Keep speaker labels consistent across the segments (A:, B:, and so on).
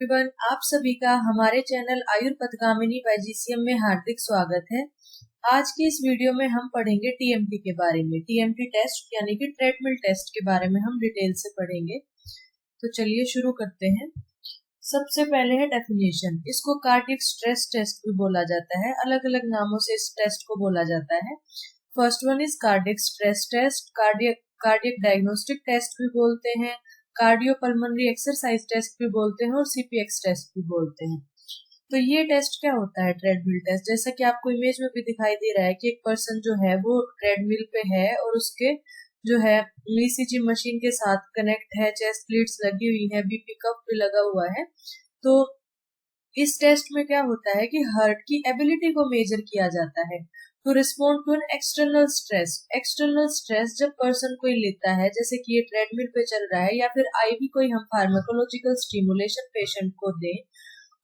A: Everyone, आप सभी का हमारे चैनल आयुर्पथगामिनी वाइजीसीएम में हार्दिक स्वागत है। आज की इस वीडियो में हम पढ़ेंगे टीएमटी के बारे में। टीएमटी टेस्ट यानी कि ट्रेडमिल टेस्ट के बारे में हम डिटेल से पढ़ेंगे। तो चलिए शुरू करते हैं। सबसे पहले है डेफिनेशन। इसको कार्डियक स्ट्रेस टेस्ट भी बोला जाता है, अलग अलग नामों से इस टेस्ट को बोला जाता है। First one is cardiac stress test, cardiac diagnostic test भी बोलते हैं, कार्डियोपल्मोनरी एक्सरसाइज टेस्ट भी बोलते हैं और सीपीएक्स टेस्ट भी बोलते हैं। तो ये टेस्ट क्या होता है? Treadmill test. जैसा कि आपको इमेज में भी दिखाई दे रहा है कि एक पर्सन जो है वो ट्रेडमिल पे है और उसके जो है ईसीजी मशीन के साथ कनेक्ट है, चेस्ट लीड्स लगी हुई है, बीपी कप भी लगा हुआ है। तो इस टेस्ट में क्या होता है कि हार्ट की एबिलिटी को मेजर किया जाता है to respond to an external stress. External stress जब पर्सन कोई लेता है, जैसे कि ये ट्रेडमिल पे चल रहा है, या फिर आईवी कोई हम फार्माकोलॉजिकल स्टिमुलेशन पेशेंट को दें,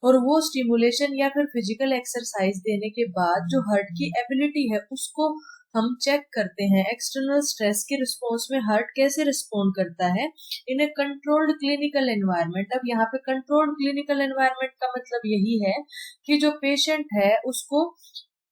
A: और वो स्टिमुलेशन या फिर फिजिकल एक्सरसाइज देने के बाद जो हार्ट की एबिलिटी है उसको हम चेक करते हैं। एक्सटर्नल स्ट्रेस के रिस्पॉन्स में हार्ट कैसे रिस्पॉन्ड करता है इन ए कंट्रोल्ड क्लिनिकल एनवायरनमेंट। अब यहाँ पे कंट्रोल्ड क्लिनिकल एनवायरनमेंट का मतलब यही है कि जो पेशेंट है उसको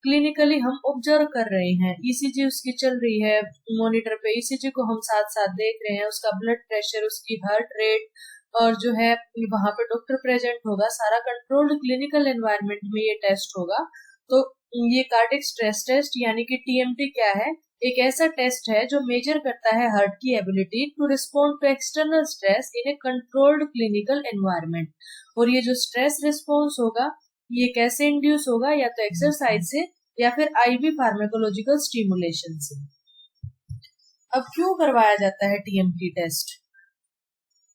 A: क्लिनिकली हम ऑब्जर्व कर रहे हैं। ईसीजी उसकी चल रही है मॉनिटर पे, ईसीजी को हम साथ साथ देख रहे हैं, उसका ब्लड प्रेशर, उसकी हार्ट रेट, और जो है वहां पे डॉक्टर प्रेजेंट होगा। सारा कंट्रोल्ड क्लिनिकल एनवायरनमेंट में ये टेस्ट होगा। तो ये कार्डियक स्ट्रेस टेस्ट यानी कि टीएमटी क्या है? एक ऐसा टेस्ट है जो मेजर करता है हार्ट की ability to respond to external stress in a controlled clinical environment. और ये जो स्ट्रेस रिस्पॉन्स होगा ये कैसे इंड्यूस होगा? या तो एक्सरसाइज से या फिर आईवी फार्माकोलॉजिकल स्टिमुलेशन से। अब क्यों करवाया जाता है टीएमटी टेस्ट?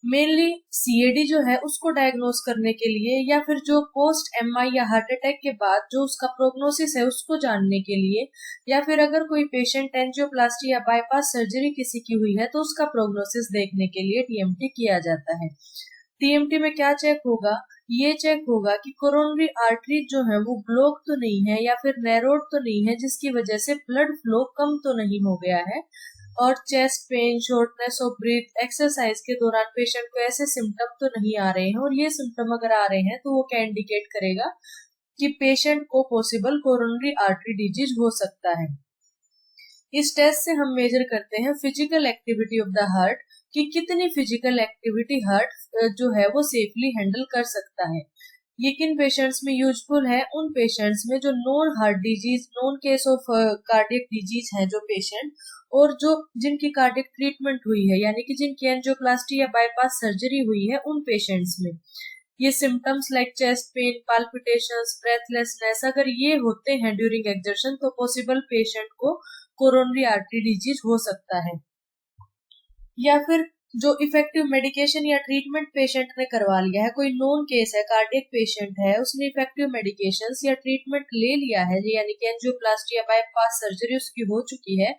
A: मेनली सीएडी जो है उसको डायग्नोस करने के लिए, या फिर जो पोस्ट एमआई या हार्ट अटैक के बाद जो उसका प्रोग्नोसिस है उसको जानने के लिए, या फिर अगर कोई पेशेंट एंजियोप्लास्टी या बाईपास सर्जरी किसी की हुई है तो उसका प्रोग्नोसिस देखने के लिए टीएमटी किया जाता है। टीएमटी में क्या चेक होगा? ये चेक होगा कि कोरोनरी आर्टरी जो है वो ब्लॉक तो नहीं है या फिर नैरोड तो नहीं है, जिसकी वजह से ब्लड फ्लो कम तो नहीं हो गया है, और chest pain, shortness of breath, exercise के दौरान पेशेंट को ऐसे सिम्टम तो नहीं आ रहे हैं। और ये सिम्टम अगर आ रहे हैं तो वो क्या इंडिकेट करेगा कि पेशेंट को पॉसिबल कोरोनरी आर्टरी डिजीज हो सकता है। इस टेस्ट से हम मेजर करते हैं physical activity of the heart, कि कितनी फिजिकल एक्टिविटी हार्ट जो है वो सेफली हैंडल कर सकता है। ये किन पेशेंट्स में यूजफुल है? उन पेशेंट्स में जो non heart disease, non case of cardiac disease हैं जो पेशेंट, और जो जिनकी कार्डियक ट्रीटमेंट हुई है यानी कि जिनकी एंजियोप्लास्टी या बाईपास सर्जरी हुई है उन पेशेंट्स में। ये symptoms like chest pain, palpitations, breathlessness अगर ये होते हैं ड्यूरिंग एक्सर्शन तो पॉसिबल पेशेंट को कोरोनरी आर्टरी डिजीज हो सकता है। या फिर जो इफेक्टिव मेडिकेशन या ट्रीटमेंट पेशेंट ने करवा लिया है, कोई नोन केस है, कार्डियक पेशेंट है, उसने इफेक्टिव मेडिकेशंस या ट्रीटमेंट ले लिया है यानी कि एंजियोप्लास्टी या बाईपास सर्जरी उसकी हो चुकी है,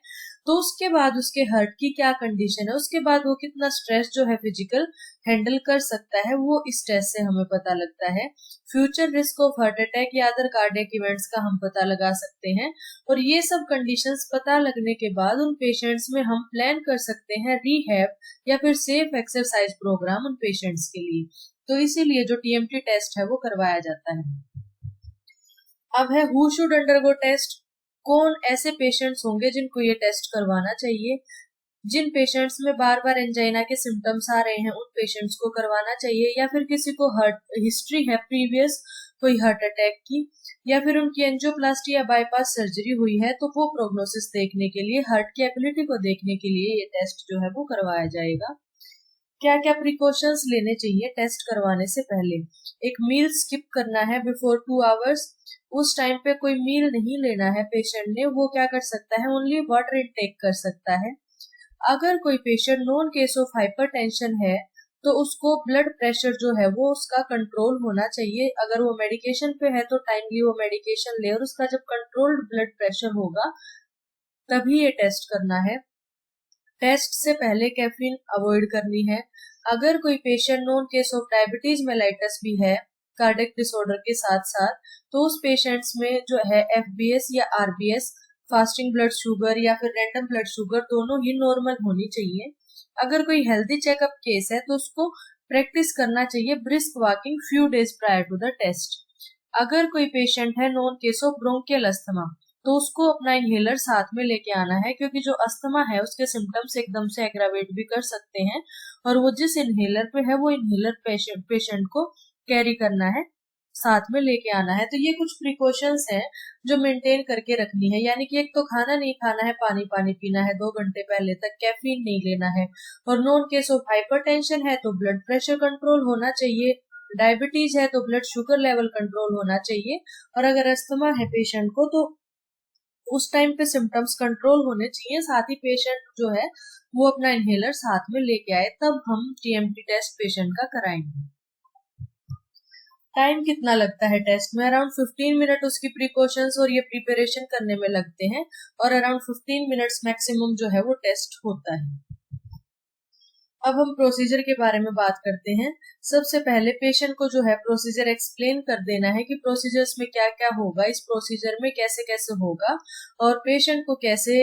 A: तो उसके बाद उसके हार्ट की क्या कंडीशन है, उसके बाद वो कितना स्ट्रेस जो है फिजिकल हैंडल कर सकता है, वो इस टेस्ट से हमें पता लगता है। Future risk of heart attack या अदर कार्डियक इवेंट्स का हम पता लगा सकते हैं। और ये सब कंडीशंस पता लगने के बाद उन पेशेंट्स में हम प्लान कर सकते हैं रीहैब या फिर सेफ एक्सरसाइज प्रोग्राम उन पेशेंट्स के लिए। तो इसीलिए जो टीएमटी टेस्ट है वो करवाया जाता है। अब है हु शुड अंडरगो टेस्ट। कौन ऐसे पेशेंट्स होंगे जिनको ये टेस्ट करवाना चाहिए? जिन पेशेंट्स में बार बार एंजाइना के सिम्टम्स आ रहे हैं उन पेशेंट्स को करवाना चाहिए, या फिर किसी को हार्ट हिस्ट्री है प्रीवियस कोई हार्ट अटैक की, या फिर उनकी एंजियोप्लास्टी या बाईपास सर्जरी हुई है तो वो प्रोग्नोसिस देखने के लिए, हार्ट की एबिलिटी को देखने के लिए ये टेस्ट जो है वो करवाया जाएगा। क्या क्या प्रिकॉशंस लेने चाहिए टेस्ट करवाने से पहले? एक मील स्किप करना है बिफोर 2 आवर्स। उस टाइम पे कोई मील नहीं लेना है पेशेंट ने। वो क्या कर सकता है? ओनली वाटर इनटेक कर सकता है। अगर कोई patient non case of hypertension है तो उसको ब्लड प्रेशर जो है वो उसका कंट्रोल होना चाहिए। अगर वो मेडिकेशन पे है तो टाइमली वो मेडिकेशन ले, और उसका जब कंट्रोल्ड ब्लड प्रेशर होगा तभी ये टेस्ट करना है। टेस्ट से पहले कैफीन अवॉइड करनी है। अगर कोई patient non case of diabetes mellitus भी है कार्डियक डिसऑर्डर के साथ साथ, तो उस पेशेंट्स में जो है एफबीएस या आरबीएस, फास्टिंग ब्लड शुगर या फिर रैंडम ब्लड शुगर, दोनों ही नॉर्मल होनी चाहिए। अगर कोई हेल्दी चेकअप केस है तो उसको प्रैक्टिस करना चाहिए brisk walking few days prior to the test. अगर कोई पेशेंट है known case of bronchial asthma, तो उसको अपना इनहेलर साथ में लेके आना है, क्योंकि जो अस्थमा है उसके सिम्टम्स एकदम से एग्रावेट भी कर सकते हैं, और वो जिस इनहेलर पे है वो इनहेलर पेशेंट को कैरी करना है, साथ में लेके आना है। तो ये कुछ प्रिकॉशंस हैं जो मेंटेन करके रखनी है, यानी कि एक तो खाना नहीं खाना है, पानी पानी पीना है 2 घंटे पहले तक, कैफीन नहीं लेना है, और नॉन केस ऑफ हाइपरटेंशन है तो ब्लड प्रेशर कंट्रोल होना चाहिए, डायबिटीज है तो ब्लड शुगर लेवल कंट्रोल होना चाहिए, और अगर अस्थमा है पेशेंट को तो उस टाइम पे सिम्टम्स कंट्रोल होने चाहिए। साथ ही पेशेंट जो है वो अपना इनहेलर साथ में लेके आए, तब हम टीएमटी टेस्ट पेशेंट का कराएंगे। टाइम कितना लगता है टेस्ट में? अराउंड 15 मिनट उसकी प्रिकॉशंस और ये प्रिपरेशन करने में लगते हैं, और अराउंड 15 मिनट्स मैक्सिमम जो है वो टेस्ट होता है। अब हम प्रोसीजर के बारे में बात करते हैं। सबसे पहले पेशेंट को जो है प्रोसीजर एक्सप्लेन कर देना है कि प्रोसीजर्स में क्या क्या होगा, इस प्रोसीजर में कैसे कैसे होगा, और पेशेंट को कैसे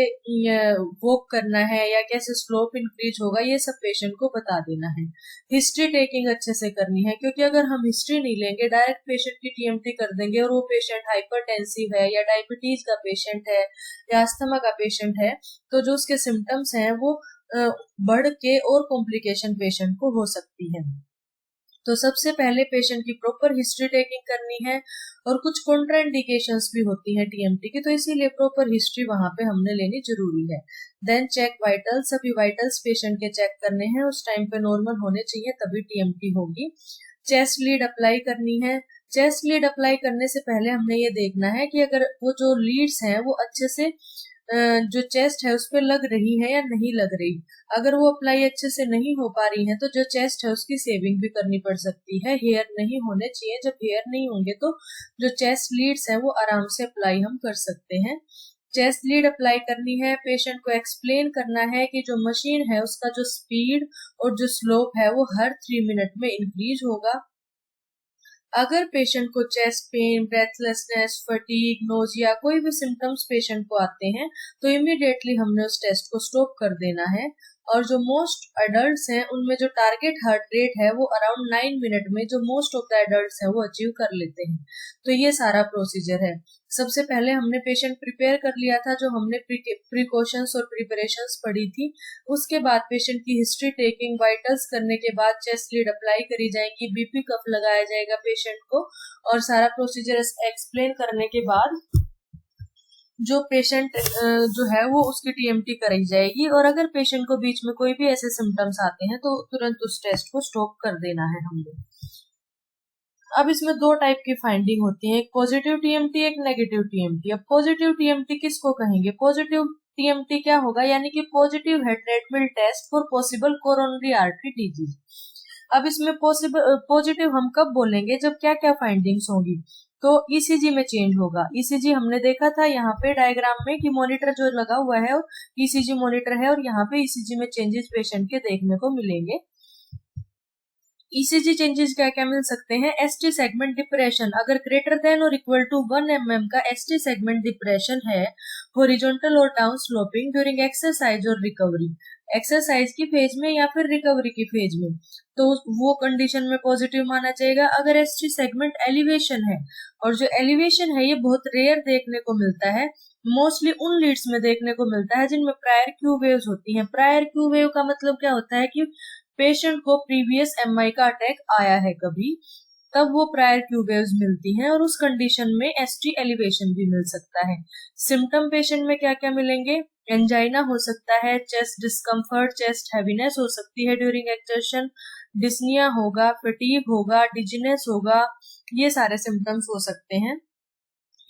A: वॉक करना है या कैसे स्लोप इंक्रीज होगा, ये सब पेशेंट को बता देना है। हिस्ट्री टेकिंग अच्छे से करनी है, क्योंकि अगर हम हिस्ट्री नहीं लेंगे, डायरेक्ट पेशेंट की टीएमटी कर देंगे और वो पेशेंट हाइपरटेंसिव है या डायबिटीज का पेशेंट है या अस्थमा का पेशेंट है, तो जो उसके सिम्टम्स हैं वो बढ़ के और कॉम्प्लिकेशन पेशेंट को हो सकती है। तो सबसे पहले पेशेंट की प्रॉपर हिस्ट्री टेकिंग करनी है, और कुछ कॉन्ट्राइंडिकेशंस भी होती है टीएमटी की, तो इसीलिए प्रॉपर हिस्ट्री वहां पे हमने लेनी जरूरी है। देन चेक वाइटल्स, सभी वाइटल्स पेशेंट के चेक करने हैं, उस टाइम पे नॉर्मल होने चाहिए तभी टीएमटी होगी। चेस्ट लीड अप्लाई करनी है। चेस्ट लीड अप्लाई करने से पहले हमने ये देखना है कि अगर वो जो लीड्स हैं वो अच्छे से जो चेस्ट है उस पर लग रही है या नहीं लग रही। अगर वो अप्लाई अच्छे से नहीं हो पा रही है तो जो चेस्ट है उसकी सेविंग भी करनी पड़ सकती है। हेयर नहीं होने चाहिए, जब हेयर नहीं होंगे तो जो चेस्ट लीड्स है वो आराम से अप्लाई हम कर सकते हैं। चेस्ट लीड अप्लाई करनी है, पेशेंट को एक्सप्लेन करना है कि जो मशीन है उसका जो स्पीड और जो स्लोप है वो हर 3 मिनट में इंक्रीज होगा। अगर पेशेंट को chest pain, breathlessness, fatigue, nausea कोई भी सिम्टम्स पेशेंट को आते हैं तो इमीडिएटली हमने उस टेस्ट को स्टॉप कर देना है। और जो मोस्ट अडल्ट्स हैं उनमें जो टारगेट हार्ट रेट है वो अराउंड 9 मिनट में जो मोस्ट ऑफ द एडल्ट्स हैं वो अचीव कर लेते हैं। तो ये सारा प्रोसीजर है। सबसे पहले हमने पेशेंट प्रिपेयर कर लिया था, जो हमने प्रिकॉशंस और प्रिपरेशंस पढ़ी थी। उसके बाद पेशेंट की हिस्ट्री टेकिंग, वाइटल्स करने के बाद चेस्ट लीड अप्लाई करी जाएगी, बीपी कफ लगाया जाएगा पेशेंट को, और सारा प्रोसीजर एक्सप्लेन करने के बाद जो पेशेंट जो है वो उसकी टीएमटी कराई जाएगी। और अगर पेशेंट को बीच में कोई भी ऐसे सिम्टम्स आते हैं तो तुरंत उस टेस्ट को स्टॉप कर देना है हमने। अब इसमें 2 टाइप की फाइंडिंग होती है, एक पॉजिटिव टीएमटी, एक नेगेटिव टीएमटी। अब पॉजिटिव टीएमटी किसको कहेंगे? पॉजिटिव टीएमटी क्या होगा, यानी कि पॉजिटिव है treatment test for possible coronary artery disease. अब इसमें पॉजिटिव हम कब बोलेंगे? जब क्या क्या फाइंडिंग्स होंगी? तो ईसीजी में चेंज होगा। ईसीजी हमने देखा था यहाँ पे डायग्राम में कि मॉनिटर जो लगा हुआ है ईसीजी मॉनिटर है, और यहाँ पे ईसीजी में चेंजेस पेशेंट के देखने को मिलेंगे। ईसीजी चेंजेस क्या क्या मिल सकते हैं? एसटी सेगमेंट डिप्रेशन, अगर ग्रेटर देन और इक्वल टू 1 mm का एसटी सेगमेंट डिप्रेशन है, हॉरिजॉन्टल और डाउन स्लोपिंग ड्यूरिंग एक्सरसाइज और रिकवरी, एक्सरसाइज की फेज में या फिर रिकवरी की फेज में, तो वो कंडीशन में पॉजिटिव माना जाएगा। अगर एसटी सेगमेंट एलिवेशन है, और जो एलिवेशन है ये बहुत रेयर देखने को मिलता है, मोस्टली उन लीड्स में देखने को मिलता है जिनमें प्रायर क्यू वेव्स होती हैं। प्रायर क्यू वेव का मतलब क्या होता है कि पेशेंट को प्रीवियस एमआई का अटैक आया है कभी, तब वो प्रायर क्यू वेव्स मिलती हैं, और उस कंडीशन में एसटी एलिवेशन भी मिल सकता है। सिम्टम पेशेंट में क्या क्या मिलेंगे? एंजाइना हो सकता है, चेस्ट डिस्कम्फर्ट, चेस्ट हैवीनेस हो सकती है ड्यूरिंग एक्सर्शन, डिस्निया होगा, फटीग होगा, डिजीनेस होगा, ये सारे सिम्टम्स हो सकते हैं।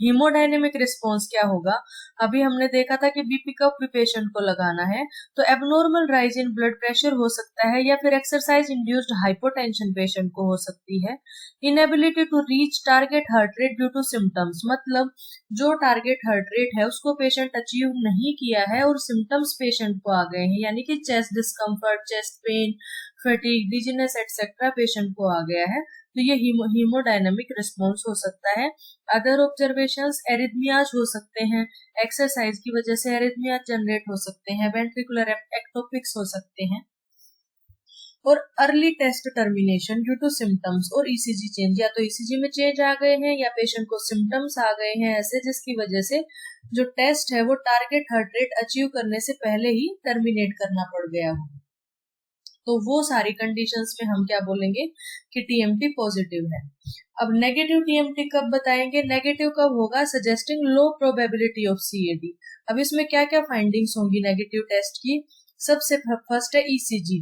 A: हीमोडायनेमिक रिस्पॉन्स क्या होगा? अभी हमने देखा था कि बीपी कफ भी पेशेंट को लगाना है, तो abnormal rise in blood pressure हो सकता है, या फिर एक्सरसाइज इंड्यूस्ड हाइपोटेंशन पेशेंट को हो सकती है। Inability to reach target heart rate due to symptoms, मतलब जो टारगेट हार्ट रेट है उसको पेशेंट अचीव नहीं किया है और सिम्टम्स पेशेंट को आ गए हैं, यानी कि chest discomfort, chest pain, fatigue, dizziness etcetera patient को आ गया है, तो ये हीमोडायनेमिक रिस्पॉन्स हो सकता है। अदर ऑब्जर्वेशंस, एरिथमियाज हो सकते हैं, एक्सरसाइज की वजह से एरिथमियाज जनरेट हो सकते हैं, वेंट्रिकुलर एक्टोपिक्स हो सकते हैं। और early test termination due to symptoms और ईसीजी चेंज, या तो ईसीजी में चेंज आ गए हैं या पेशेंट को सिम्टम्स आ गए हैं ऐसे, जिसकी वजह से जो टेस्ट है वो टारगेट हार्ट रेट अचीव करने से पहले ही टर्मिनेट करना पड़ गया हो। तो वो सारी कंडीशंस में हम क्या बोलेंगे कि टीएमटी पॉजिटिव है। अब नेगेटिव टीएमटी कब बताएंगे? नेगेटिव कब होगा? Suggesting low probability of CAD. अब इसमें क्या क्या फाइंडिंग्स होंगी नेगेटिव टेस्ट की? सबसे फर्स्ट है ECG,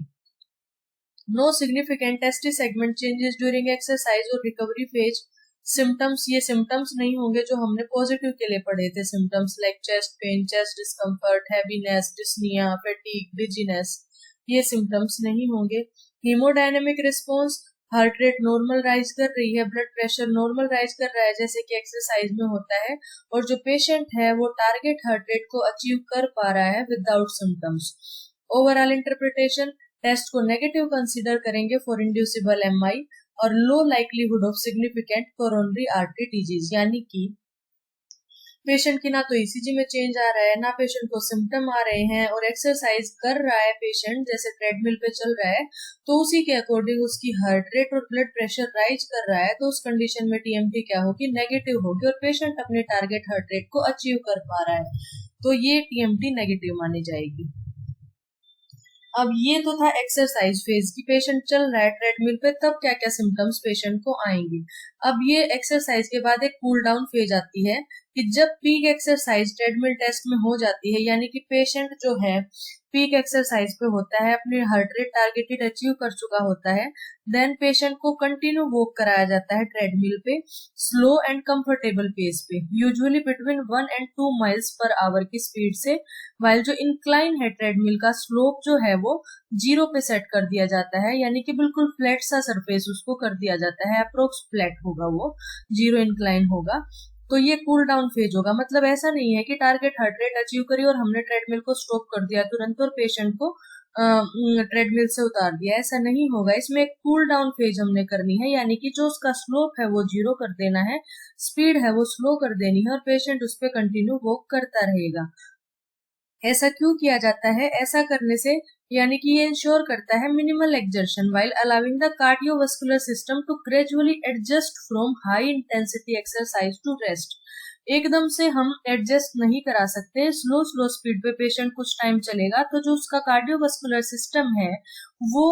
A: no significant ST segment changes during exercise और रिकवरी फेज। सिम्टम्स, ये सिम्टम्स नहीं होंगे जो हमने पॉजिटिव के लिए पढ़े थे, symptoms like chest pain, chest discomfort, heaviness, dyspnoea, fatigue, dizziness, ये सिम्टम्स नहीं होंगे। Haemodynamic response, heart rate normal rise कर रही है, ब्लड प्रेशर नॉर्मल राइज कर रहा है जैसे कि एक्सरसाइज में होता है, और जो पेशेंट है वो टारगेट हार्ट रेट को अचीव कर पा रहा है without symptoms. Overall interpretation, test को नेगेटिव कंसीडर करेंगे फॉर इंड्यूसिबल एमआई और low likelihood of significant coronary artery disease, यानी कि पेशेंट की ना तो ईसीजी में चेंज आ रहा है, ना पेशेंट को सिम्टम आ रहे हैं, और एक्सरसाइज कर रहा है पेशेंट, जैसे ट्रेडमिल पे चल रहा है, तो उसी के अकॉर्डिंग उसकी हार्ट रेट और ब्लड प्रेशर राइज कर रहा है, तो उस कंडीशन में टीएमटी क्या होगी? नेगेटिव होगी, और पेशेंट अपने टारगेट हार्ट रेट को अचीव कर पा रहा है, तो ये टीएमटी नेगेटिव मानी जाएगी। अब ये तो था एक्सरसाइज फेज की, पेशेंट चल रहा है ट्रेडमिल पे, तब क्या क्या सिम्टम्स पेशेंट को आएंगे। अब ये एक्सरसाइज के बाद एक कूल डाउन फेज आती है कि जब पीक एक्सरसाइज ट्रेडमिल टेस्ट में हो जाती है, यानी कि पेशेंट जो है पीक एक्सरसाइज पे होता है, अपनी हार्ट रेट टारगेटेड अचीव कर चुका होता है, देन पेशेंट को कंटिन्यू वॉक कराया जाता है ट्रेडमिल पे स्लो एंड कंफर्टेबल पेस पे, usually between 1 and 2 miles per hour की स्पीड से, वाइल जो इंक्लाइन है ट्रेडमिल का स्लोप जो है वो 0 पे सेट कर दिया जाता है, यानी कि बिल्कुल फ्लैट सा सरफेस उसको कर दिया जाता है, अप्रोक्स फ्लैट होगा वो, 0 इंक्लाइन होगा। तो ये कूल डाउन फेज होगा, मतलब ऐसा नहीं है कि टारगेट हार्ट रेट अचीव करी और हमने ट्रेडमिल को स्टॉप कर दिया तुरंत और पेशेंट को ट्रेडमिल से उतार दिया, ऐसा नहीं होगा। इसमें एक कूल डाउन फेज हमने करनी है, यानी कि जो उसका स्लोप है वो 0 कर देना है, स्पीड है वो स्लो कर देनी है, और पेशेंट उस पर कंटिन्यू वॉक करता रहेगा। ऐसा क्यों किया जाता है? ऐसा करने से यानी कि ये इंश्योर करता है minimal exertion while allowing the cardiovascular system to gradually adjust from high intensity exercise to rest. एकदम से हम एडजस्ट नहीं करा सकते, स्लो स्लो स्पीड पे पेशेंट कुछ टाइम चलेगा तो जो उसका कार्डियोवास्कुलर सिस्टम है वो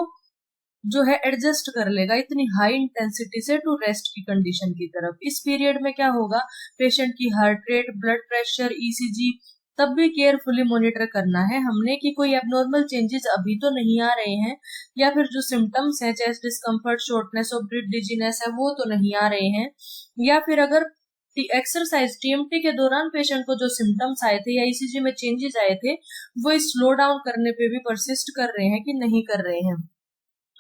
A: जो है एडजस्ट कर लेगा इतनी हाई इंटेंसिटी से टू रेस्ट की कंडीशन की तरफ। इस पीरियड में क्या होगा? पेशेंट की heart rate, blood pressure, ECG तब भी केयरफुली मॉनिटर करना है हमने कि कोई एबनॉर्मल चेंजेस अभी तो नहीं आ रहे हैं, या फिर जो सिम्टम्स हैं chest discomfort, shortness of breath, dizziness है वो तो नहीं आ रहे हैं, या फिर अगर एक्सरसाइज टीएमटी के दौरान पेशेंट को जो सिम्टम्स आए थे या ईसीजी में चेंजेस आए थे वो स्लो डाउन करने पे भी परसिस्ट कर रहे हैं कि नहीं कर रहे हैं।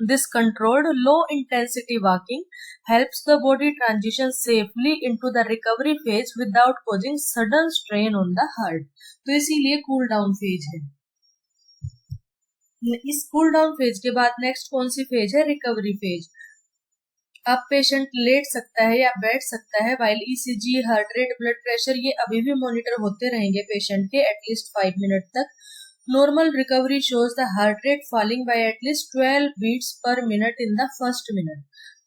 A: This controlled low-intensity walking helps the body transition safely into the recovery phase without causing sudden strain on the heart. तो इसीलिए cool down phase है। इस cool down phase के बाद नेक्स्ट कौन सी फेज है? Recovery phase. अब पेशेंट लेट सकता है या बैठ सकता है, while ECG, heart rate, blood pressure ये अभी भी मॉनिटर होते रहेंगे पेशेंट के एटलीस्ट 5 मिनट तक। Normal recovery shows the heart rate falling by at least 12 beats per minute in the first minute.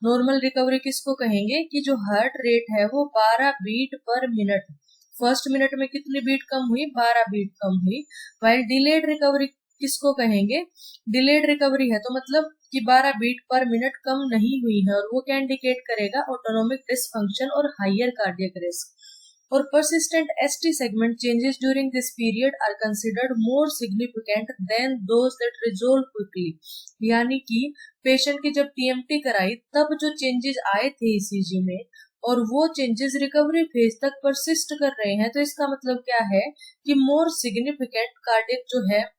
A: Normal recovery किसको कहेंगे? कि जो हार्ट रेट है वो 12 beat per minute, first minute में कितनी बीट कम हुई? 12 बीट कम हुई। While delayed recovery किसको कहेंगे? डिलेड रिकवरी है तो मतलब कि 12 बीट पर मिनट कम नहीं हुई है, और वो क्या इंडिकेट करेगा? ऑटोनोमिक डिसफंक्शन और हायर कार्डियक रिस्क। और persistent ST segment changes during this period are considered more significant than those that resolve quickly. यानी कि पेशेंट की जब टीएमटी कराई तब जो चेंजेस आए थे ईसीजी में और वो चेंजेस रिकवरी फेज तक परसिस्ट कर रहे हैं, तो इसका मतलब क्या है कि मोर सिग्निफिकेंट कार्डियक जो है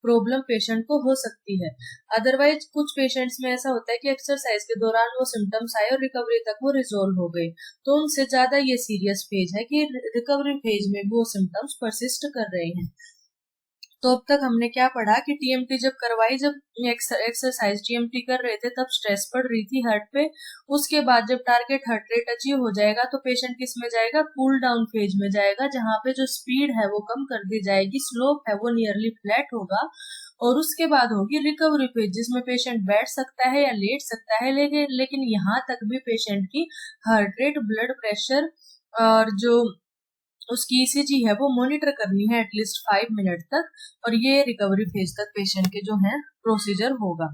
A: प्रॉब्लम पेशेंट को हो सकती है। अदरवाइज कुछ पेशेंट्स में ऐसा होता है कि एक्सरसाइज के दौरान वो सिम्टम्स आए और रिकवरी तक वो रिजोल्व हो गए, तो उनसे ज्यादा ये सीरियस फेज है कि रिकवरी फेज में वो सिम्टम्स परसिस्ट कर रहे हैं। तो अब तक हमने क्या पढ़ा कि टीएमटी जब करवाई, जब एक्सरसाइज टीएमटी कर रहे थे तब स्ट्रेस पड़ रही थी हार्ट पे। उसके बाद जब टारगेट हार्ट रेट अचीव हो जाएगा तो पेशेंट किस में जाएगा, कूल डाउन फेज में जाएगा, जहां पे जो स्पीड है वो कम कर दी जाएगी, स्लोप है वो नियरली फ्लैट होगा। और उसके बाद होगी रिकवरी फेज, जिसमें पेशेंट बैठ सकता है या लेट सकता है, लेकिन यहाँ तक भी पेशेंट की हार्ट रेट, ब्लड प्रेशर और जो उसकी ईसीजी है वो मॉनिटर करनी है एटलीस्ट 5 मिनट तक। और ये रिकवरी फेज तक पेशेंट के जो है प्रोसीजर होगा।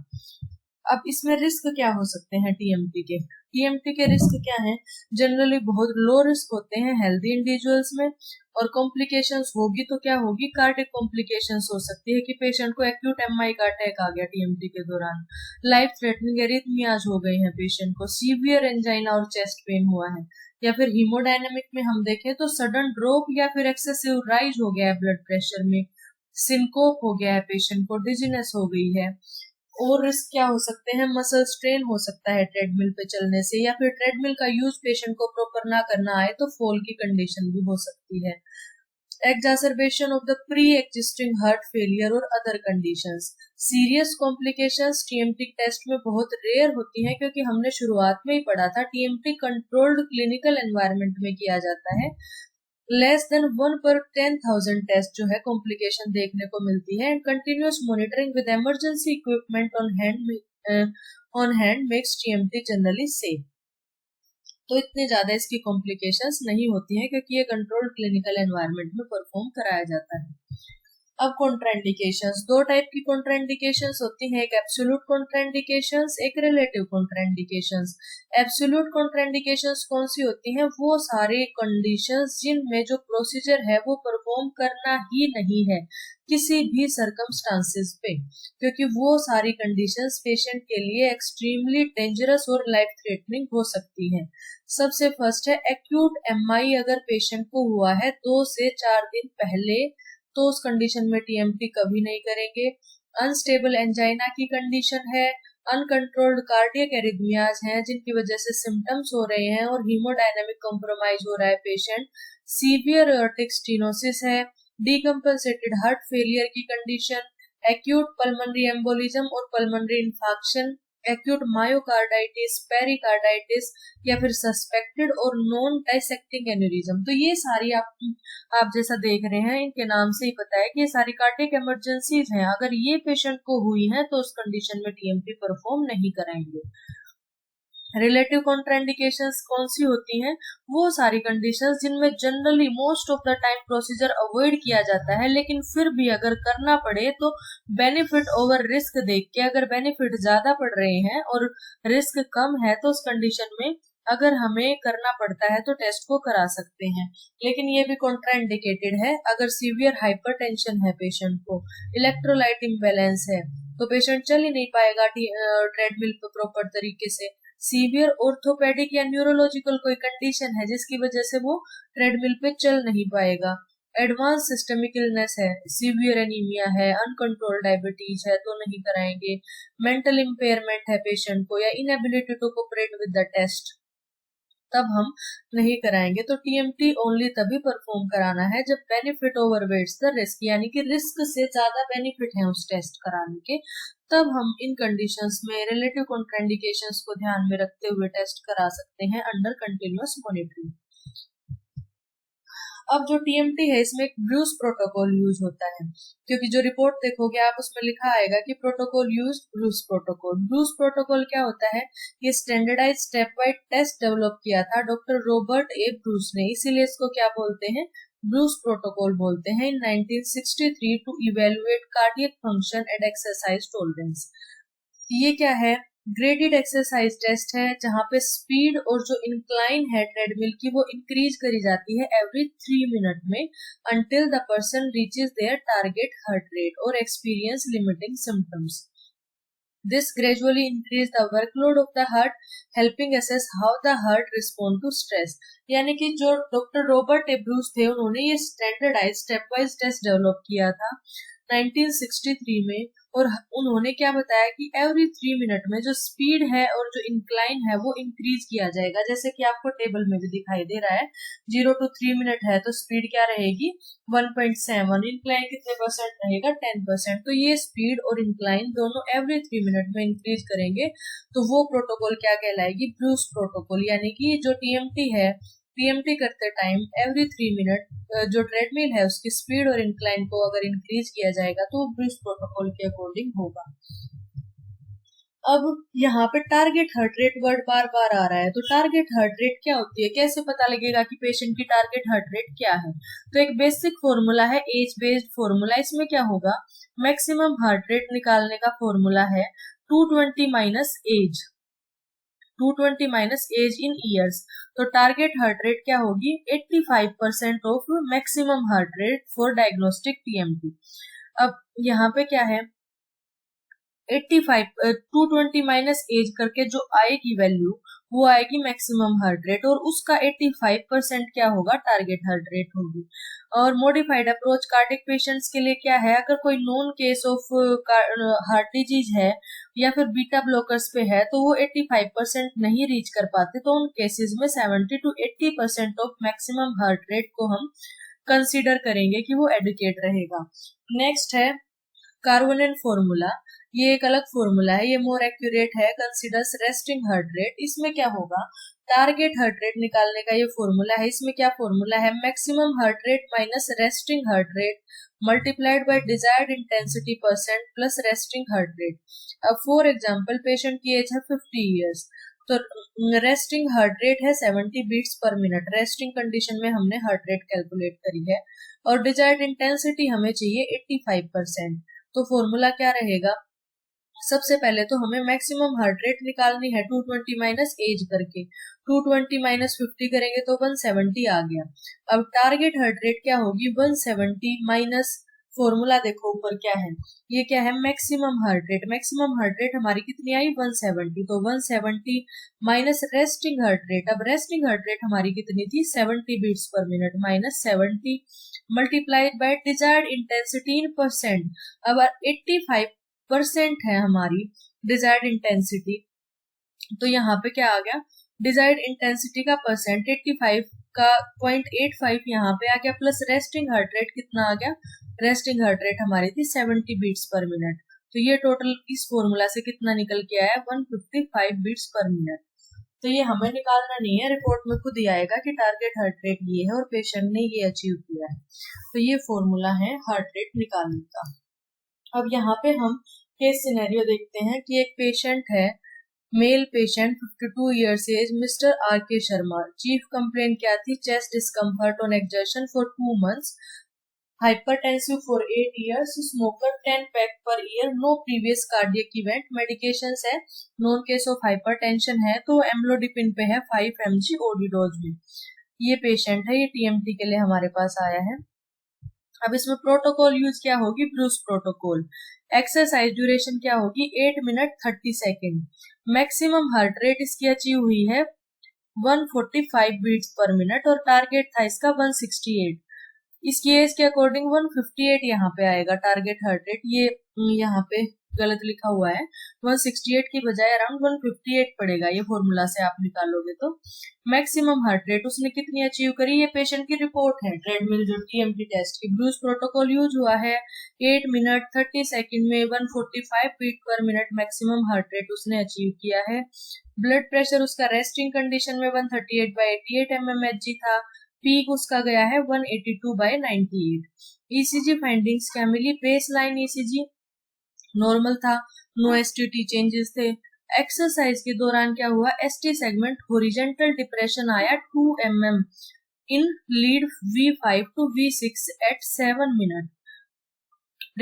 A: अब इसमें रिस्क क्या हो सकते हैं टीएमटी के? टीएमटी के रिस्क क्या हैं? जनरली बहुत लो रिस्क होते हैं हेल्दी इंडिविजुअल्स में। और कॉम्प्लिकेशंस होगी तो क्या होगी, कार्डियक कॉम्प्लिकेशंस हो सकती है कि पेशेंट को एक्यूट एमआई का अटैक आ गया टीएमटी के दौरान, लाइफ थ्रेटनिंग एरिथमियाज हो गई है पेशेंट को, सीवियर एंजाइना और चेस्ट पेन हुआ है, या फिर हीमोडायनेमिक में हम देखें तो सडन ड्रॉप या फिर एक्सेसिव राइज हो गया है ब्लड प्रेशर में, सिनकोप हो गया है पेशेंट को, डिजीनेस हो गई है। और रिस्क क्या हो सकते हैं, मसल स्ट्रेन हो सकता है ट्रेडमिल पे चलने से, या फिर ट्रेडमिल का यूज पेशेंट को प्रॉपर ना करना आए तो फॉल की कंडीशन भी हो सकती है। exacerbation of the pre-existing heart failure और other conditions। Serious complications TMT test में बहुत रेयर होती हैं, क्योंकि हमने शुरुआत में ही पढ़ा था टीएमटी कंट्रोल्ड क्लिनिकल एनवायरनमेंट में किया जाता है। लेस देन 1 पर 10,000 टेस्ट जो है कॉम्प्लिकेशन देखने को मिलती है। And continuous monitoring with emergency equipment on hand makes TMT generally safe. तो इतने ज्यादा इसकी कॉम्प्लिकेशंस नहीं होती हैं, क्योंकि ये कंट्रोल्ड क्लिनिकल एनवायरनमेंट में परफॉर्म कराया जाता है। अब कॉन्ट्राइंडिकेशंस, दो टाइप की कॉन्ट्राइंडिकेशंस होती हैं, एक एब्सोल्यूट कॉन्ट्राइंडिकेशंस, एक रिलेटिव कॉन्ट्राइंडिकेशंस। एब्सोल्यूट कॉन्ट्राइंडिकेशंस कौन सी होती हैं, वो सारे कंडीशंस जिनमें जो प्रोसीजर है वो परफॉर्म करना ही नहीं है किसी भी सर्कमस्टांसेस पे, क्योंकि वो सारी कंडीशंस पेशेंट के लिए एक्सट्रीमली डेंजरस और लाइफ थ्रेटनिंग हो सकती हैं। सबसे फर्स्ट है एक्यूट एमआई, अगर पेशेंट को हुआ है 2 से 4 दिन पहले तो उस कंडीशन में टीएमटी कभी नहीं करेंगे। अनस्टेबल एंजाइना की कंडीशन है, अनकंट्रोल्ड कार्डियक एरिथमियाज हैं जिनकी वजह से सिम्टम्स हो रहे हैं और हीमोडायनामिक कॉम्प्रोमाइज हो रहा है पेशेंट, सीवियर एओर्टिक स्टेनोसिस है, डीकम्पनसेटेड हार्ट फेलियर की कंडीशन, एक्यूट पल्मोनरी एम्बोलिज्म और pulmonary infarction, acute myocarditis, pericarditis, या फिर सस्पेक्टेड और नॉन डाइसेक्टिंग एन्यूरिज्म। तो ये सारी आप जैसा देख रहे हैं इनके नाम से ही पता है कि ये सारी कार्डियक इमरजेंसीज हैं। अगर ये पेशेंट को हुई है तो उस कंडीशन में टीएमटी परफॉर्म नहीं कराएंगे। रिलेटिव कॉन्ट्राइंडिकेशंस कौन सी होती हैं, वो सारी कंडीशंस जिनमें generally most of the time procedure avoid किया जाता है, लेकिन फिर भी अगर करना पड़े तो बेनिफिट ओवर रिस्क देख के, अगर बेनिफिट ज्यादा पड़ रहे हैं और रिस्क कम है तो उस कंडीशन में अगर हमें करना पड़ता है तो टेस्ट को करा सकते हैं। लेकिन ये भी कॉन्ट्राइंडिकेटेड है अगर सीवियर हाइपरटेंशन है पेशेंट को, इलेक्ट्रोलाइट इम्बैलेंस है तो पेशेंट चल ही नहीं पाएगा ट्रेडमिल पर प्रॉपर तरीके से, सीवियर ऑर्थोपेडिक या न्यूरोलॉजिकल कोई कंडीशन है जिसकी वजह से वो ट्रेडमिल पे चल नहीं पाएगा, एडवांस सिस्टमिक इलनेस है, सीवियर एनीमिया है, अनकंट्रोल्ड डायबिटीज है तो नहीं कराएंगे, मेंटल इम्पेयरमेंट है पेशेंट को या inability to cooperate with the test, तब हम नहीं कराएंगे। तो टीएमटी ओनली तभी परफॉर्म कराना है जब बेनिफिट ओवरवेट्स द रिस्क, यानी कि रिस्क से ज्यादा बेनिफिट है उस टेस्ट कराने के, तब हम इन कंडीशंस में रिलेटिव कॉन्ट्राइंडिकेशंस को ध्यान में रखते हुए टेस्ट करा सकते हैं अंडर कंटिन्यूअस मॉनिटरिंग। अब जो टीएमटी है इसमें एक ब्रूस प्रोटोकॉल यूज होता है, क्योंकि जो रिपोर्ट देखोगे आप उसमें लिखा आएगा कि protocol use Bruce protocol. Bruce protocol क्या होता है, ये standardise stepwise test develop किया था डॉक्टर रॉबर्ट ए ब्रूस ने, इसीलिए इसको क्या बोलते हैं, ब्रूस प्रोटोकॉल बोलते हैं, in 1963 to evaluate cardiac function and exercise tolerance. ये क्या है, ग्रेडेड एक्सरसाइज टेस्ट है जहां पे स्पीड और जो इंक्लाइन है ट्रेडमिल की वो इंक्रीज करी जाती है एवरी 3 मिनट में until the person reaches their target heart rate और experience limiting symptoms. This gradually increase the workload of the heart, helping assess how the heart respond to stress. यानी कि जो डॉक्टर रॉबर्ट ए Bruce थे उन्होंने ये standardise stepwise test develop किया था 1963 में, और उन्होंने क्या बताया कि एवरी 3 मिनट में जो स्पीड है और जो इंक्लाइन है वो इंक्रीज किया जाएगा। जैसे कि आपको टेबल में भी दिखाई दे रहा है, 0 to 3 मिनट है तो स्पीड क्या रहेगी 1.7, इंक्लाइन कितने परसेंट रहेगा 10%। तो ये स्पीड और इंक्लाइन दोनों एवरी 3 मिनट में इंक्रीज करेंगे तो वो प्रोटोकॉल क्या कहलाएगी, ब्रूस प्रोटोकॉल। यानी कि जो टीएमटी है, टीएमटी करते टाइम एवरी 3 मिनट जो ट्रेडमिल है उसकी स्पीड और इंक्लाइन को अगर इंक्रीज किया जाएगा तो ब्रूस प्रोटोकॉल के अकॉर्डिंग होगा। अब यहाँ पे टारगेट हार्ट रेट वर्ड बार बार आ रहा है, तो टारगेट हार्ट रेट क्या होती है, कैसे पता लगेगा कि पेशेंट की टारगेट हार्ट रेट क्या है। तो एक बेसिक फॉर्मूला है, एज बेस्ड फॉर्मूला। इसमें क्या होगा, मैक्सिमम हार्ट रेट निकालने का फॉर्मूला है 220 minus age, 220 minus age in years. तो टारगेट हार्ट रेट क्या होगी 85% of maximum heart rate for diagnostic TMT. अब यहाँ पे क्या है 220 माइनस एज करके जो आएगी वैल्यू वो आएगी मैक्सिमम हार्ट रेट, और उसका 85% क्या होगा टारगेट हार्ट रेट होगी। और मॉडिफाइड अप्रोच कार्डिक पेशेंट्स के लिए क्या है, अगर कोई known case of heart disease है या फिर बीटा ब्लॉकर्स पे है तो वो 85% नहीं रीच कर पाते, तो उन केसेस में 70 to 80% of maximum heart rate को हम कंसीडर करेंगे कि वो एडुकेट रहेगा। नेक्स्ट है कार्बोनिल फॉर्मूला, ये एक अलग फॉर्मूला है, ये मोर एक्यूरेट है, कंसीडर्स रेस्टिंग हार्ट रेट। इसमें क्या होगा, टारगेट हार्ट रेट निकालने का ये फॉर्मूला है। इसमें क्या फॉर्मूला है, maximum heart rate minus resting heart rate multiplied by desired intensity percent plus resting heart rate. अब फॉर एग्जांपल पेशेंट की एज है 50 इयर्स, तो रेस्टिंग हार्ट रेट है 70 beats per minute, resting condition में हमने हार्ट रेट कैलकुलेट करी है, और डिजायर्ड इंटेंसिटी हमें चाहिए 85%। तो फॉर्मूला क्या रहेगा, सबसे पहले तो हमें मैक्सिमम हार्ट रेट निकालनी है 220 माइनस एज करके, 220 माइनस 50 करेंगे तो 170 आ गया। अब टारगेट हार्ट रेट क्या होगी 170 माइनस, फॉर्मूला देखो ऊपर क्या है, ये क्या है maximum heart rate. Maximum heart rate हमारी कितनी आई 170, तो 170 माइनस रेस्टिंग हार्ट रेट। अब रेस्टिंग हार्ट रेट हमारी कितनी थी 70 beats per minute minus 70 multiplied by desired intensity in percent. अब 85% है हमारी डिजायर्ड इंटेंसिटी, तो यहाँ पे क्या आ गया डिजायर्ड इंटेंसिटी का परसेंट 85 का 0.85 यहाँ पे आ गया, प्लस रेस्टिंग हार्ट रेट कितना आ गया, रेस्टिंग हार्ट रेट हमारी थी 70 बीट्स पर मिनट। तो ये टोटल इस फॉर्मूला से कितना निकल के आया 155 बीट्स पर मिनट। तो ये हमें निकालना नहीं है, रिपोर्ट में खुद ही आएगा कि टारगेट हार्ट रेट ये है और पेशेंट ने ये अचीव किया है। तो ये फॉर्मूला है हार्ट रेट निकालने का। अब यहाँ पे हम केस सिनेरियो देखते हैं कि एक पेशेंट है, male patient 52 years age, Mister R K Sharma. Chief complaint क्या थी, chest discomfort on exertion for 2 months, hypertensive for 8 years, smoker 10 pack per year, no previous cardiac event, medications है, नॉन केस ऑफ हाइपरटेंशन है तो amlodipine पे है 5 mg OD dose में। ये patient है, ये टीएमटी के लिए हमारे पास आया है। अब इसमें प्रोटोकॉल यूज क्या होगी, ब्रूस प्रोटोकॉल। एक्सरसाइज ड्यूरेशन क्या होगी 8 minute 30 second. Maximum heart rate इसकी अचीव हुई है 145 बीट्स पर मिनट, और टारगेट था इसका 168। इसकी एज के अकॉर्डिंग 158 यहाँ पे आएगा टारगेट हार्ट रेट, ये यहाँ पे गलत लिखा हुआ है, 168 की बजाय अराउंड 158 पड़ेगा, ये फॉर्मूला से आप निकालोगे तो। मैक्सिमम हार्ट रेट उसने कितनी अचीव करी, ये पेशेंट की रिपोर्ट है, ट्रेडमिल जो टीएमटी टेस्ट की। ब्रूस प्रोटोकॉल यूज हुआ है 8 मिनट 30 सेकेंड में 145 beat per minute maximum heart rate उसने अचीव किया है। ब्लड प्रेशर उसका रेस्टिंग कंडीशन में 138/88 mmHg था, पीक उसका गया है 182/98। ईसीजी फाइंडिंग्स क्या मिली, बेस लाइन ईसीजी नॉर्मल था, नो एसटीटी चेंजेस थे। एक्सरसाइज के दौरान क्या हुआ, एसटी सेगमेंट हॉरिजॉन्टल डिप्रेशन आया 2 mm in lead V5 to V6 at 7 minute.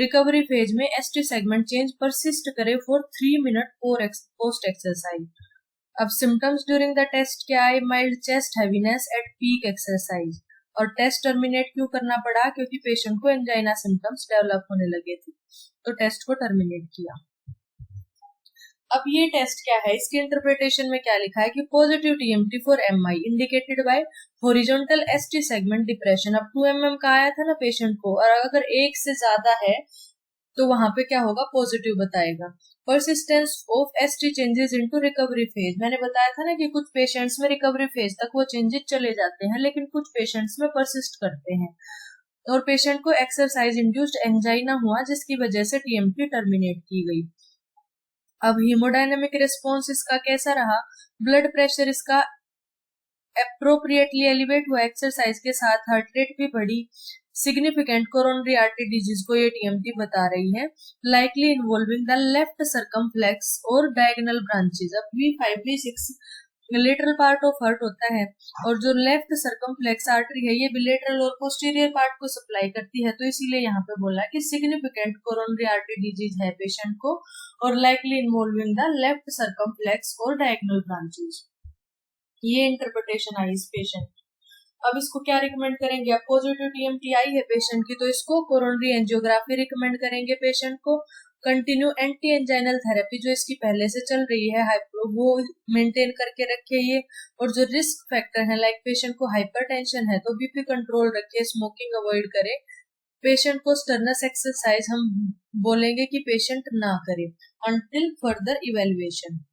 A: Recovery phase में एसटी सेगमेंट चेंज परसिस्ट करे फॉर 3 मिनट पोस्ट एक्सरसाइज। अब सिम्टम्स ड्यूरिंग द टेस्ट क्या है, mild chest heaviness at peak exercise. और test terminate क्यों करना पड़ा, क्योंकि पेशेंट को एंजाइना सिम्टम्स डेवलप होने लगे थे, तो टेस्ट को टर्मिनेट किया। अब ये टेस्ट क्या है, इसकी इंटरप्रिटेशन में क्या लिखा है कि positive TMT for MI indicated by horizontal ST segment depression. अब 2 mm का आया था ना पेशेंट को, और अगर एक से ज्यादा है तो वहां पे क्या होगा, पॉजिटिव बताएगा। Persistence of ST changes into recovery phase, मैंने बताया था ना कि कुछ पेशेंट्स में रिकवरी फेज तक वो चेंजेस चले जाते हैं, लेकिन कुछ पेशेंट्स में परसिस्ट करते हैं। और पेशेंट को एक्सरसाइज इंड्यूस्ड एंजाइना हुआ जिसकी वजह से टीएमटी टर्मिनेट की गई। अब हीमोडायनेमिक रिस्पॉन्स इसका कैसा रहा, ब्लड प्रेशर इसका अप्रोप्रिएटली एलिवेट हुआ, एक्सरसाइज के साथ हार्ट रेट भी बढ़ी। सिग्निफिकेंट कोरोनरी आर्टरी डिजीज को ये टीएमटी बता रही है, likely involving the left circumflex और डायगोनल ब्रांचेस। अब V5 V6 lateral part of heart होता है, और जो लेफ्ट सर्कमफ्लेक्स आर्टरी है ये बिलेटरल और पोस्टीरियर पार्ट को सप्लाई करती है, तो इसीलिए यहाँ पे बोला कि सिग्निफिकेंट कोरोनरी आर्टरी डिजीज है पेशेंट को, और likely involving the left circumflex और डायगोनल ब्रांचेस। ये इंटरप्रिटेशन आई इस पेशेंट। अब इसको क्या रिकमेंड करेंगे, अब पॉजिटिव टीएमटी आई है पेशेंट की, तो इसको कोरोनरी एंजियोग्राफी रिकमेंड करेंगे पेशेंट को। कंटिन्यू एंटी एंजाइनल थेरेपी जो इसकी पहले से चल रही है वो मेंटेन करके रखे ये, और जो रिस्क फैक्टर है लाइक पेशेंट को हाइपरटेंशन है तो बीपी कंट्रोल रखे, स्मोकिंग अवॉइड करे। पेशेंट को स्टर्नस एक्सरसाइज हम बोलेंगे कि पेशेंट ना करे अंटिल फर्दर इवेल्युएशन।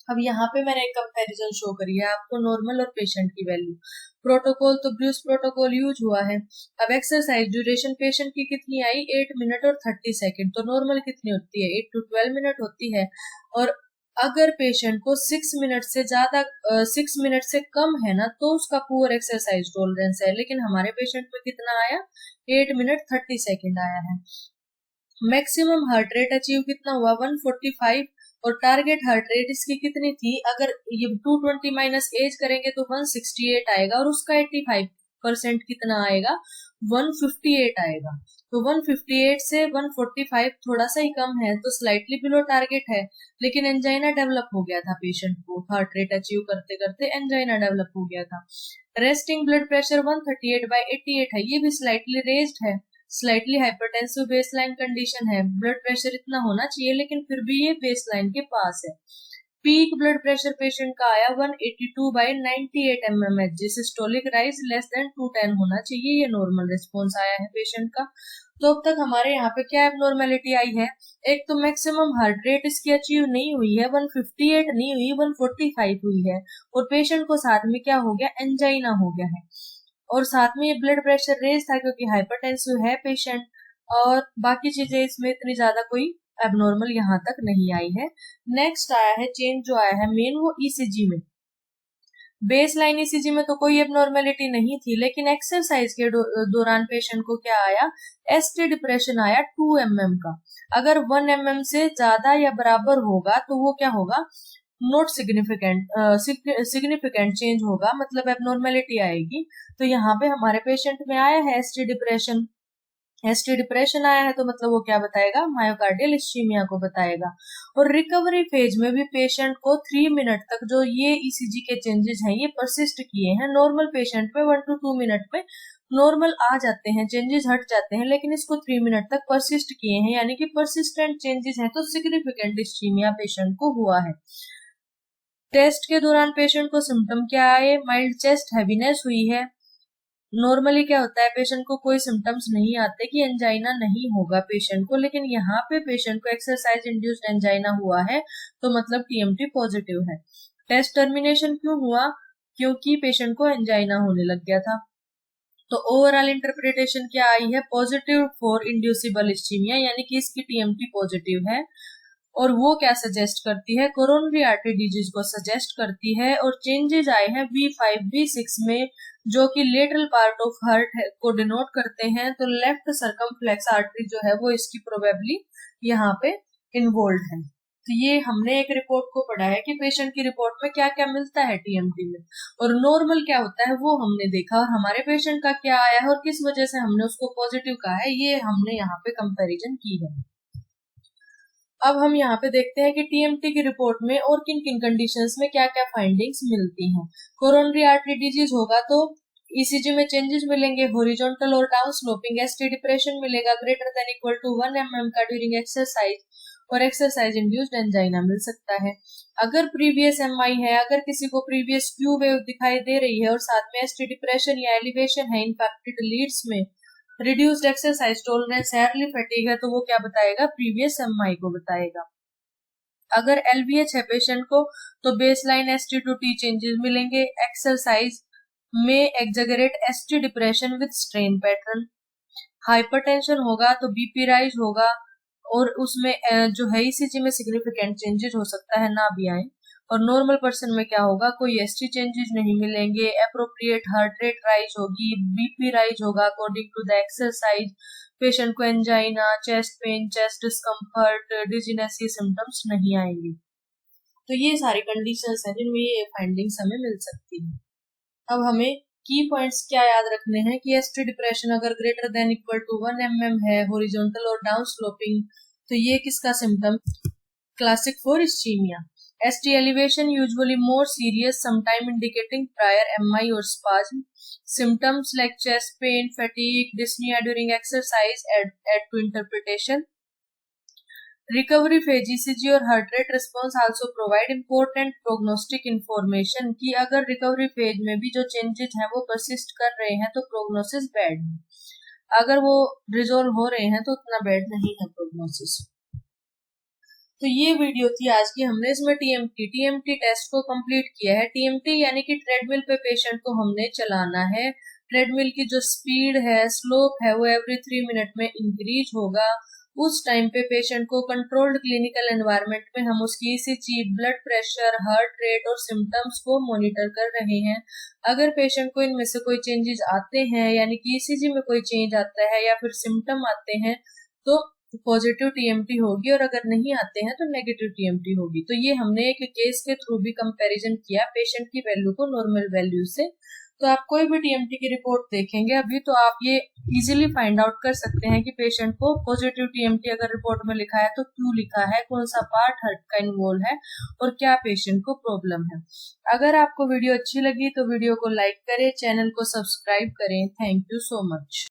A: अब यहाँ पे मैंने एक कंपैरिजन शो करी है आपको, नॉर्मल और पेशेंट की वैल्यू। प्रोटोकॉल तो ब्रूस प्रोटोकॉल यूज हुआ है। अब एक्सरसाइज ड्यूरेशन पेशेंट की कितनी आई, 8 मिनट और 30 सेकेंड, तो नॉर्मल कितनी होती है, 8 to 12 मिनट होती है। और अगर पेशेंट को 6 मिनट से ज्यादा 6 मिनट से कम है ना, तो उसका पुअर एक्सरसाइज टॉलरेंस है, लेकिन हमारे पेशेंट में कितना आया, 8 मिनट 30 सेकेंड आया है। मैक्सिमम हार्ट रेट अचीव कितना हुआ, 145, और टारगेट हार्ट रेट इसकी कितनी थी, अगर ये 220 माइनस एज करेंगे तो 168 आएगा, और उसका 85% कितना आएगा, 158 आएगा। तो 158 से 145 थोड़ा सा ही कम है, तो स्लाइटली बिलो टारगेट है, लेकिन एंजाइना डेवलप हो गया था पेशेंट को, हार्ट रेट अचीव करते करते एंजाइना डेवलप हो गया था। रेस्टिंग ब्लड प्रेशर 138/88 है, ये भी स्लाइटली रेज्ड है, स्लाइटली हाइपरटेंसिव बेसलाइन कंडीशन है, ब्लड प्रेशर इतना होना चाहिए लेकिन फिर भी ये बेसलाइन के पास है। पीक ब्लड प्रेशर पेशेंट का आया 182/98 mmHg, systolic rise less than 210 होना चाहिए, ये नॉर्मल रिस्पॉन्स आया है पेशेंट का। तो अब तक हमारे यहाँ पे क्या एबनॉर्मेलिटी आई है, एक तो मैक्सिमम हार्ट रेट इसकी अचीव नहीं हुई है, 158 नहीं हुई, 145 हुई है, और पेशेंट को साथ में क्या हो गया, एंजाइना हो गया है, और साथ में ये ब्लड प्रेशर रेज था क्योंकि हाइपरटेंसिव है पेशेंट, और बाकी चीजें इसमें इतनी ज्यादा कोई एबनॉर्मल यहाँ तक नहीं आई है। नेक्स्ट आया है चेंज जो आया है मेन, वो ईसीजी में। बेसलाइन ईसीजी में तो कोई एबनॉर्मेलिटी नहीं थी, लेकिन एक्सरसाइज के दौरान पेशेंट को क्या आया, एसटी डिप्रेशन आया 2 mm का। अगर 1 mm से ज्यादा या बराबर होगा तो वो क्या होगा, नॉट सिग्निफिकेंट चेंज होगा, मतलब एबनॉर्मेलिटी आएगी। तो यहाँ पे हमारे पेशेंट में आया है एसटी डिप्रेशन। एसटी डिप्रेशन आया है तो मतलब वो क्या बताएगा, मायोकार्डियल इस्चीमिया को बताएगा। और रिकवरी फेज में भी पेशेंट को 3 मिनट तक जो ये ईसीजी के चेंजेस हैं ये परसिस्ट किए हैं। नॉर्मल पेशेंट में 1 to 2 मिनट में नॉर्मल आ जाते हैं, चेंजेस हट जाते हैं, लेकिन इसको 3 मिनट तक परसिस्ट किए हैं, यानी कि परसिस्टेंट चेंजेस हैं, तो सिग्निफिकेंट इस्चीमिया पेशेंट को हुआ है। टेस्ट के दौरान पेशेंट को सिम्टम क्या आए, माइल्ड चेस्ट हैवीनेस हुई है। नॉर्मली क्या होता है, पेशेंट को कोई सिम्टम्स नहीं आते कि एंजाइना नहीं होगा पेशेंट को, लेकिन यहाँ पे पेशेंट को एक्सरसाइज इंड्यूस्ड एंजाइना हुआ है, तो मतलब टीएमटी पॉजिटिव है। टेस्ट टर्मिनेशन क्यों हुआ, क्योंकि पेशेंट को एंजाइना होने लग गया था। तो ओवरऑल इंटरप्रिटेशन क्या आई है, पॉजिटिव फॉर इंड्यूसिबल इस्चीमिया, यानी कि इसकी टीएमटी पॉजिटिव है। और वो क्या सजेस्ट करती है, कोरोनरी आर्टरी डिजीज को सजेस्ट करती है। और चेंजेस आए हैं V5 V6 में, जो कि लेटरल पार्ट ऑफ हार्ट को डिनोट करते हैं, तो लेफ्ट सर्कमफ्लेक्स आर्टरी जो है वो इसकी प्रोबेबली यहाँ पे इन्वॉल्व है। तो ये हमने एक रिपोर्ट को पढ़ा है कि पेशेंट की रिपोर्ट में क्या क्या मिलता है टीएमटी में, और नॉर्मल क्या होता है वो हमने देखा, और हमारे पेशेंट का क्या आया है और किस वजह से हमने उसको पॉजिटिव कहा है, ये हमने यहाँ पे कंपेरिजन की है। अब हम यहाँ पे देखते हैं कि टीएमटी की रिपोर्ट में और किन किन कंडीशंस में क्या क्या फाइंडिंग्स मिलती हैं। कोरोनरी आर्टरी डिजीज होगा तो ईसीजी में चेंजेस मिलेंगे, हॉरिजॉन्टल और डाउन स्लोपिंग एसटी डिप्रेशन मिलेगा greater than equal to 1 mm का ड्यूरिंग एक्सरसाइज, और एक्सरसाइज इंड्यूस्ड एंजाइना मिल सकता है। अगर प्रीवियस एमआई है, अगर किसी को प्रीवियस क्यू वेव दिखाई दे रही है और साथ में एसटी डिप्रेशन या एलिवेशन है इनफेक्टेड लीड्स में, रिड्यूस्ड एक्सरसाइज टॉलरेंस है, अर्ली फैटिग है, तो वो क्या बताएगा, प्रीवियस एमआई को बताएगा। अगर एलवीएच है पेशेंट को तो बेसलाइन ST2T चेंजेस मिलेंगे। एक्सरसाइज में एक्सैगरेट ST depression with strain pattern. Hypertension होगा तो बीपी राइज होगा और उसमें जो है ईसीजी में सिग्निफिकेंट चेंजेस हो सकता है ना भी आए। और नॉर्मल पर्सन में क्या होगा, कोई एसटी चेंजेस नहीं मिलेंगे। अप्रोप्रिएट हार्ट रेट राइज होगी, बीपी राइज होगा according to the exercise. Patient को angina, chest pain, chest discomfort, dizziness ये सिम्टम्स नहीं आएंगे। तो ये सारी कंडीशंस हैं जिनमें ये फाइंडिंग्स हमें मिल सकती है। अब हमें की पॉइंट्स क्या याद रखने हैं कि एसटी डिप्रेशन अगर greater than equal to 1 mm है, हॉरिजॉन्टल और डाउन स्लोपिंग, तो ये किसका symptom, classic for ischemia. ST elevation usually more serious, sometime indicating prior MI or spasm. Symptoms like chest pain, fatigue, dyspnea during exercise add to interpretation. Recovery phase ECG और heart rate response also provide important prognostic information कि अगर recovery phase में भी जो changes हैं वो persist कर रहे हैं तो प्रोग्नोसिस बैड है। अगर वो रिजोल्व हो रहे हैं तो उतना बैड नहीं है प्रोग्नोसिस। तो ये वीडियो थी आज की, हमने इसमें टीएमटी टेस्ट को कंप्लीट किया है। टीएमटी यानी कि ट्रेडमिल पे पेशेंट को हमने चलाना है। ट्रेडमिल की जो स्पीड है, स्लोप है, वो एवरी 3 मिनट में इंक्रीज होगा। उस टाइम पे पेशेंट को कंट्रोल्ड क्लिनिकल एनवायरनमेंट में हम उसकी ECG, blood pressure, heart rate और सिम्टम्स को मॉनिटर कर रहे हैं। अगर पेशेंट को इनमें से कोई चेंजेस आते हैं, यानी कि ईसीजी में कोई चेंज आता है या फिर सिम्टम आते हैं, तो पॉजिटिव टीएमटी होगी, और अगर नहीं आते हैं तो नेगेटिव टीएमटी होगी। तो ये हमने एक केस के थ्रू भी कंपैरिजन किया पेशेंट की वैल्यू को नॉर्मल वैल्यू से। तो आप कोई भी टीएमटी की रिपोर्ट देखेंगे अभी, तो आप ये इजीली फाइंड आउट कर सकते हैं कि पेशेंट को पॉजिटिव टीएमटी अगर रिपोर्ट में लिखा है तो क्यों लिखा है, कौन सा पार्ट हार्ट का इन्वॉल्व है और क्या पेशेंट को प्रॉब्लम है। अगर आपको वीडियो अच्छी लगी तो वीडियो को लाइक करें, चैनल को सब्सक्राइब करें। Thank you so much.